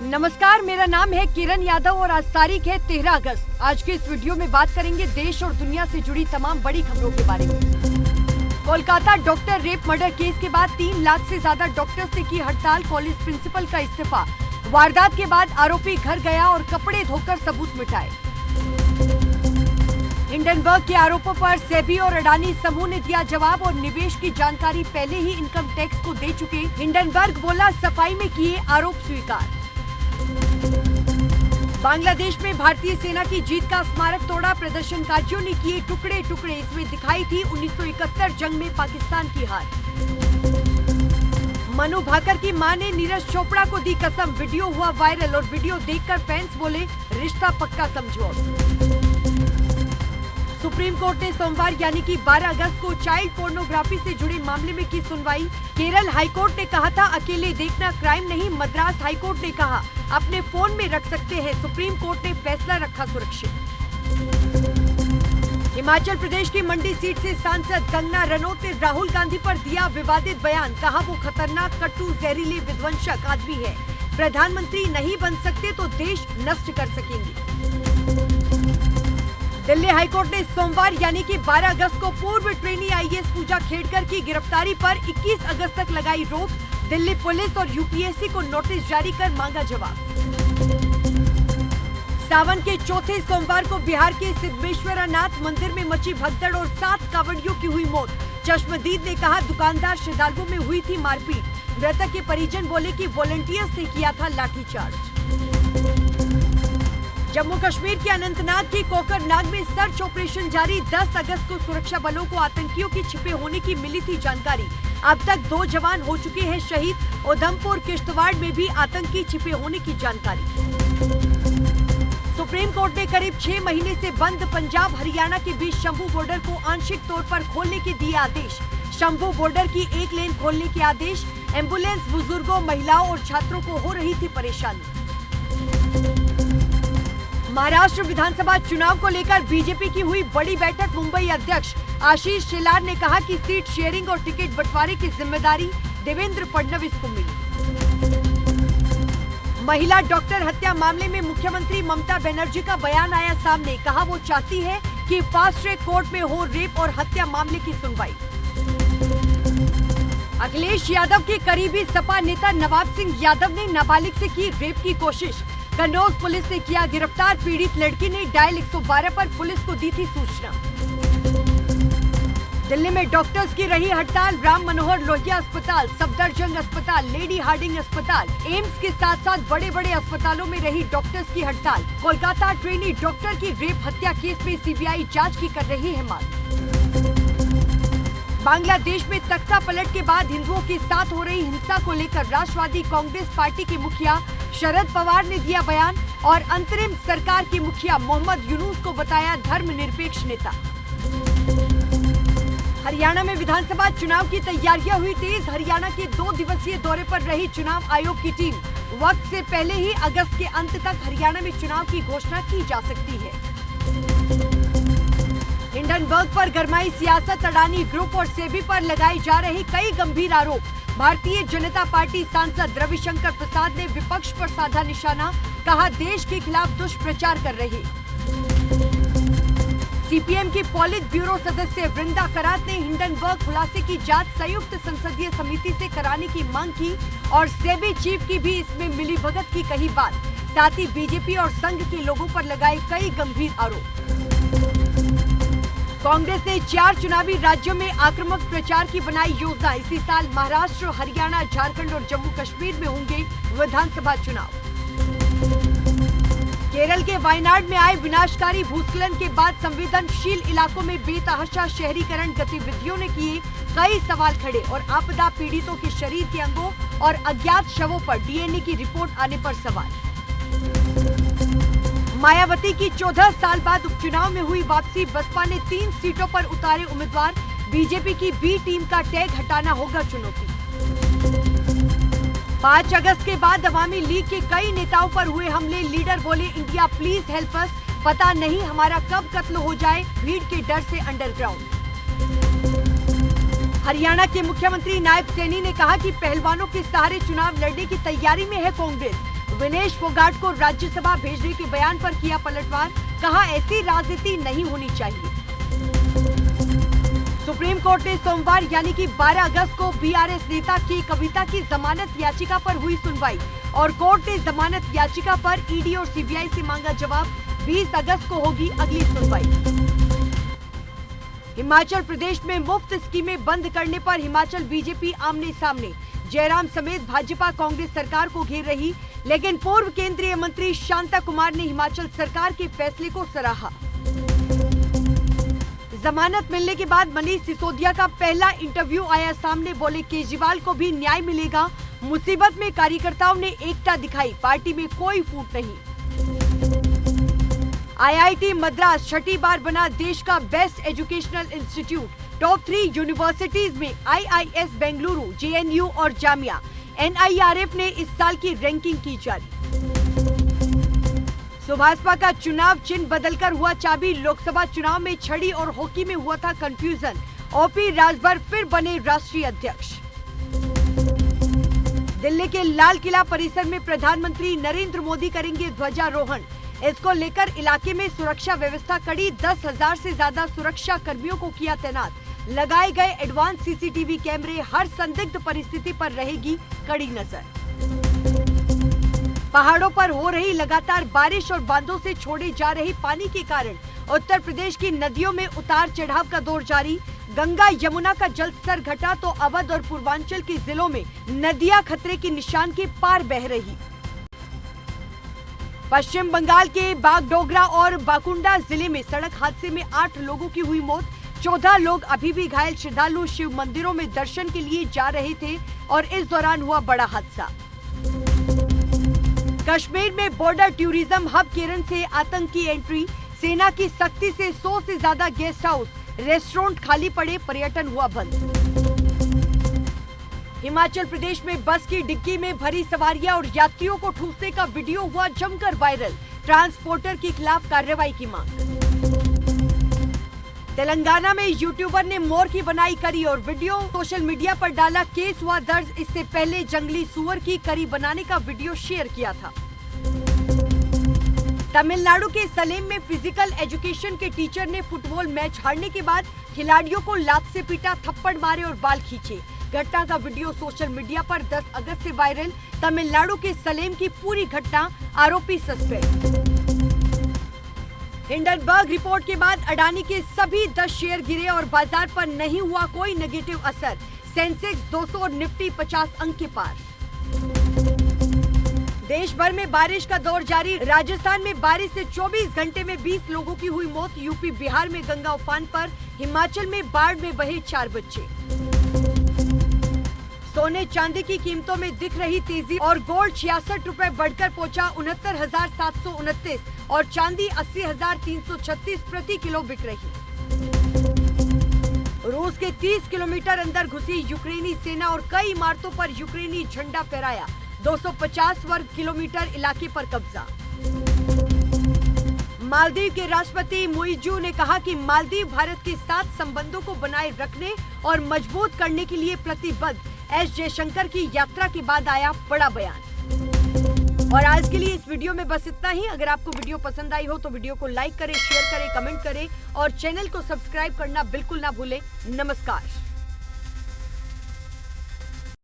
नमस्कार, मेरा नाम है किरण यादव और आज तारीख है 13 अगस्त। आज के इस वीडियो में बात करेंगे देश और दुनिया से जुड़ी तमाम बड़ी खबरों के बारे में। Kolkata doctor rape murder case के बाद 3 लाख से ज्यादा डॉक्टर्स ने की हड़ताल, कॉलेज प्रिंसिपल का इस्तीफा। वारदात के बाद आरोपी घर गया और कपड़े धोकर सबूत मिटाए। हिंडनबर्ग के आरोपों पर सेबी और अडानी समूह ने दिया जवाब और निवेश की जानकारी पहले ही इनकम टैक्स को दे चुके। हिंडनबर्ग बोला, सफाई में किए आरोप स्वीकार। बांग्लादेश में भारतीय सेना की जीत का स्मारक तोड़ा, प्रदर्शनकारियों ने किए टुकड़े टुकड़े। इसमें दिखाई थी 1971 जंग में पाकिस्तान की हार। मनु भाकर की मां ने नीरज चोपड़ा को दी कसम, वीडियो हुआ वायरल और वीडियो देखकर फैंस बोले रिश्ता पक्का समझो। सुप्रीम कोर्ट ने सोमवार यानी कि 12 अगस्त को चाइल्ड पोर्नोग्राफी से जुड़े मामले में की सुनवाई। केरल हाईकोर्ट ने कहा था अकेले देखना क्राइम नहीं, मद्रास हाईकोर्ट ने कहा अपने फोन में रख सकते हैं। सुप्रीम कोर्ट ने फैसला रखा सुरक्षित। हिमाचल प्रदेश की मंडी सीट से सांसद कंगना रनौत ने राहुल गांधी पर दिया विवादित बयान, कहा वो खतरनाक, कट्टू, जहरीले, विध्वंसक आदमी है। प्रधानमंत्री नहीं बन सकते तो देश नष्ट कर सकेंगे। दिल्ली हाईकोर्ट ने सोमवार यानी कि 12 अगस्त को पूर्व ट्रेनी आईएएस पूजा खेड़कर की गिरफ्तारी पर 21 अगस्त तक लगाई रोक। दिल्ली पुलिस और यूपीएससी को नोटिस जारी कर मांगा जवाब। सावन के चौथे सोमवार को बिहार के सिद्धेश्वरनाथ मंदिर में मची भगदड़ और 7 कांवड़ियों की हुई मौत। चश्मदीद ने कहा दुकानदार श्रद्धालुओं में हुई थी मारपीट। मृतक के परिजन बोले कि वॉलंटियर्स ने किया था लाठीचार्ज। जम्मू कश्मीर के अनंतनाग की कोकरनाग में सर्च ऑपरेशन जारी। 10 अगस्त को सुरक्षा बलों को आतंकियों की छिपे होने की मिली थी जानकारी। अब तक 2 जवान हो चुके हैं शहीद। उधमपुर किश्तवाड़ में भी आतंकी छिपे होने की जानकारी। सुप्रीम कोर्ट ने करीब 6 महीने से बंद पंजाब हरियाणा के बीच शंभू बॉर्डर को आंशिक तौर पर खोलने के दिए आदेश। शंभू बॉर्डर की 1 लेन खोलने के आदेश। एम्बुलेंस, बुजुर्गों, महिलाओं और छात्रों को हो रही थी परेशानी। महाराष्ट्र विधानसभा चुनाव को लेकर बीजेपी की हुई बड़ी बैठक। मुंबई अध्यक्ष आशीष शेलार ने कहा कि सीट शेयरिंग और टिकट बंटवारे की जिम्मेदारी देवेंद्र फडणवीस को मिली। महिला डॉक्टर हत्या मामले में मुख्यमंत्री ममता बनर्जी का बयान आया सामने, कहा वो चाहती है कि फास्ट ट्रैक कोर्ट में हो रेप और हत्या मामले की सुनवाई। अखिलेश यादव के करीबी सपा नेता नवाब सिंह यादव ने नाबालिग से की रेप की कोशिश। कन्नौज पुलिस ने किया गिरफ्तार। पीड़ित लड़की ने डायल 112 पर पुलिस को दी थी सूचना। दिल्ली में डॉक्टर्स की रही हड़ताल। राम मनोहर लोहिया अस्पताल, सफदरजंग अस्पताल, लेडी हार्डिंग अस्पताल, एम्स के साथ साथ बड़े बड़े अस्पतालों में रही डॉक्टर्स की हड़ताल। कोलकाता ट्रेनी डॉक्टर की रेप हत्या केस में सीबीआई जांच की कर रही है मांग। बांग्लादेश में तख्ता पलट के बाद हिंदुओं के साथ हो रही हिंसा को लेकर राष्ट्रवादी कांग्रेस पार्टी के मुखिया शरद पवार ने दिया बयान और अंतरिम सरकार के मुखिया मोहम्मद यूनुस को बताया धर्मनिरपेक्ष नेता। हरियाणा में विधानसभा चुनाव की तैयारियां हुई तेज। हरियाणा के 2 दिवसीय दौरे पर रही चुनाव आयोग की टीम। वक्त से पहले ही अगस्त के अंत तक हरियाणा में चुनाव की घोषणा की जा सकती है। हिंडनबर्ग पर गरमाई सियासत। अडानी ग्रुप और सेबी पर लगाए जा रहे कई गंभीर आरोप। भारतीय जनता पार्टी सांसद रविशंकर प्रसाद ने विपक्ष पर साधा निशाना, कहा देश के खिलाफ दुष्प्रचार कर रहे। सीपीएम की पॉलिट ब्यूरो सदस्य वृंदा करात ने हिंडनबर्ग खुलासे की जांच संयुक्त संसदीय समिति से कराने की मांग की और सेबी चीफ की भी इसमें मिलीभगत की कही बात। साथ ही बीजेपी और संघ के लोगों पर लगाए कई गंभीर आरोप। कांग्रेस ने 4 चुनावी राज्यों में आक्रामक प्रचार की बनाई योजना। इसी साल महाराष्ट्र, हरियाणा, झारखंड और जम्मू कश्मीर में होंगे विधानसभा चुनाव। केरल के वायनाड में आए विनाशकारी भूस्खलन के बाद संवेदनशील इलाकों में बेतहाशा शहरीकरण गतिविधियों ने किए कई सवाल खड़े और आपदा पीड़ितों के शरीर के अंगों और अज्ञात शवों पर डीएनए की रिपोर्ट आने पर सवाल। मायावती की 14 साल बाद उपचुनाव में हुई वापसी। बसपा ने 3 सीटों पर उतारे उम्मीदवार। बीजेपी की बी टीम का टैग हटाना होगा चुनौती। 5 अगस्त के बाद अवामी लीग के कई नेताओं पर हुए हमले। लीडर बोले इंडिया प्लीज हेल्प अस, पता नहीं हमारा कब कत्ल हो जाए, भीड़ के डर से अंडरग्राउंड। हरियाणा के मुख्यमंत्री नायब सैनी ने कहा कि पहलवानों के सहारे चुनाव लड़ने की तैयारी में है कांग्रेस। विनेश फोगाट को राज्यसभा भेजने के बयान पर किया पलटवार, कहा ऐसी राजनीति नहीं होनी चाहिए। सुप्रीम कोर्ट ने सोमवार यानी कि 12 अगस्त को बीआरएस नेता की कविता की जमानत याचिका पर हुई सुनवाई और कोर्ट ने जमानत याचिका पर ईडी और सीबीआई से मांगा जवाब। 20 अगस्त को होगी अगली सुनवाई। हिमाचल प्रदेश में मुफ्त स्कीमें बंद करने पर हिमाचल बीजेपी आमने सामने। जयराम समेत भाजपा कांग्रेस सरकार को घेर रही, लेकिन पूर्व केंद्रीय मंत्री शांता कुमार ने हिमाचल सरकार के फैसले को सराहा। जमानत मिलने के बाद मनीष सिसोदिया का पहला इंटरव्यू आया सामने, बोले केजरीवाल को भी न्याय मिलेगा। मुसीबत में कार्यकर्ताओं ने एकता दिखाई, पार्टी में कोई फूट नहीं। आईआईटी मद्रास छठी बार बना देश का best educational institute. Top 3 universities में आईआईएस बेंगलुरु, जेएनयू और जामिया। एनआईआरएफ ने इस साल की रैंकिंग की जारी। सुभाषपा का चुनाव चिन्ह बदलकर हुआ चाबी। लोकसभा चुनाव में छड़ी और हॉकी में हुआ था कंफ्यूजन। ओपी राजभर फिर बने राष्ट्रीय अध्यक्ष। दिल्ली के लाल किला परिसर में प्रधानमंत्री नरेंद्र मोदी करेंगे ध्वजारोहण। इसको लेकर इलाके में सुरक्षा व्यवस्था कड़ी। 10,000 से ज्यादा सुरक्षा कर्मियों को किया तैनात। लगाए गए एडवांस सीसीटीवी कैमरे। हर संदिग्ध परिस्थिति पर रहेगी कड़ी नजर। पहाड़ों पर हो रही लगातार बारिश और बांधों से छोड़े जा रहे पानी के कारण उत्तर प्रदेश की नदियों में उतार चढ़ाव का दौर जारी। गंगा यमुना का जलस्तर घटा तो अवध और पूर्वांचल के जिलों में नदियां खतरे के निशान के पार बह रही। पश्चिम बंगाल के बागडोगरा और बाकुंडा जिले में सड़क हादसे में 8 लोगों की हुई मौत। 14 लोग अभी भी घायल। श्रद्धालु शिव मंदिरों में दर्शन के लिए जा रहे थे और इस दौरान हुआ बड़ा हादसा। कश्मीर में बॉर्डर टूरिज्म हब केरन से आतंक की एंट्री। सेना की सख्ती से 100 से ज्यादा गेस्ट हाउस, रेस्टोरेंट खाली पड़े। पर्यटन हुआ बंद। हिमाचल प्रदेश में बस की डिग्गी में भरी सवारियां और यात्रियों को ठूसने का वीडियो हुआ जमकर वायरल। ट्रांसपोर्टर के खिलाफ कार्रवाई की मांग। तेलंगाना में यूट्यूबर ने मोर की बनाई करी और वीडियो सोशल मीडिया पर डाला। केस हुआ दर्ज। इससे पहले जंगली सुअर की करी बनाने का वीडियो शेयर किया था। तमिलनाडु के सलेम में फिजिकल एजुकेशन के टीचर ने फुटबॉल मैच हारने के बाद खिलाड़ियों को लात से पीटा, थप्पड़ मारे और बाल खींचे। घटना का वीडियो सोशल मीडिया पर 10 अगस्त से वायरल। तमिलनाडु के सलेम की पूरी घटना, आरोपी सस्पेंड। हिंडनबर्ग रिपोर्ट के बाद अडानी के सभी 10 शेयर गिरे और बाजार पर नहीं हुआ कोई नेगेटिव असर। सेंसेक्स 200 और निफ्टी 50 अंक के पार। देश भर में बारिश का दौर जारी। राजस्थान में बारिश से 24 घंटे में 20 लोगों की हुई मौत। यूपी बिहार में गंगा उफान पर। हिमाचल में बाढ़ में बहे 4 बच्चे। सोने चांदी की कीमतों में दिख रही तेजी और गोल्ड 66 रुपए बढ़कर पहुंचा 69,729 और चांदी 80,336 प्रति किलो बिक रही। रूस के 30 किलोमीटर अंदर घुसी यूक्रेनी सेना और कई इमारतों पर यूक्रेनी झंडा फहराया। 250 वर्ग किलोमीटर इलाके पर कब्जा। मालदीव के राष्ट्रपति मुइज़ू ने कहा कि मालदीव भारत के साथ संबंधों को बनाए रखने और मजबूत करने के लिए प्रतिबद्ध। एस जयशंकर की यात्रा के बाद आया बड़ा बयान। और आज के लिए इस वीडियो में बस इतना ही। अगर आपको वीडियो पसंद आई हो तो वीडियो को लाइक करें, शेयर करें, कमेंट करें और चैनल को सब्सक्राइब करना बिल्कुल ना भूलें। नमस्कार।